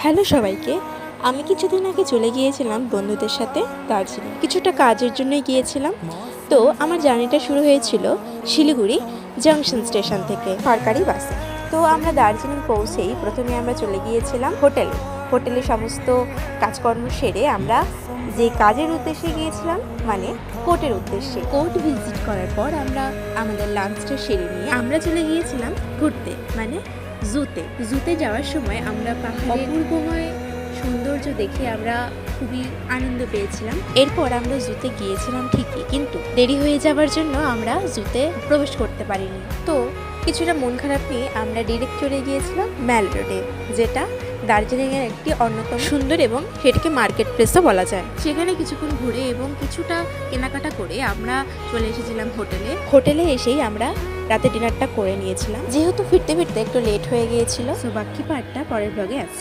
Hello সবাইকে। আমি কিছুদিন আগে চলে গিয়েছিলাম বন্ধুদের সাথে দার্জিলিং। কিছুটা কাজের জন্যই গিয়েছিলাম। তো আমার জার্নিটা শুরু হয়েছিল শিলিগুড়ি জাংশন স্টেশন থেকে সরকারি বাসে। তো আমরা দার্জিলিং পৌঁছেই প্রথমে আমরা চলে গিয়েছিলাম হোটেলে সমস্ত কাজকর্ম সেরে আমরা যে কাজের উদ্দেশ্যে গিয়েছিলাম মানে কোর্টের উদ্দেশ্যে কোর্ট ভিজিট করার পর আমরা আমাদের লাঞ্চটা সেরে নিয়ে আমরা চলে গিয়েছিলাম ঘুরতে মানে জুতে যাওয়ার সময় আমরা পাহাড়ের অপূর্বময় সৌন্দর্য দেখে আমরা খুবই আনন্দ পেয়েছিলাম। এরপর আমরা জুতে গিয়েছিলাম ঠিকই, কিন্তু দেরি হয়ে যাওয়ার জন্য আমরা জুতে প্রবেশ করতে পারিনি। তো কিছুটা মন খারাপ নিয়ে আমরা ডিরেক্ট চলে গিয়েছিলাম ম্যাল রোডে, যেটা দার্জিলিংয়ের একটি অন্যতম সুন্দর এবং সেটাকে মার্কেট প্লেসও বলা যায়। সেখানে কিছুক্ষণ ঘুরে এবং কিছুটা কেনাকাটা করে আমরা চলে এসেছিলাম হোটেলে এসেই আমরা রাতে ডিনারটা করে নিয়েছিলাম, যেহেতু ফিরতে ফিরতে একটু লেট হয়ে গিয়েছিল। সো বাকি পার্টটা পরের ব্লগে আছে।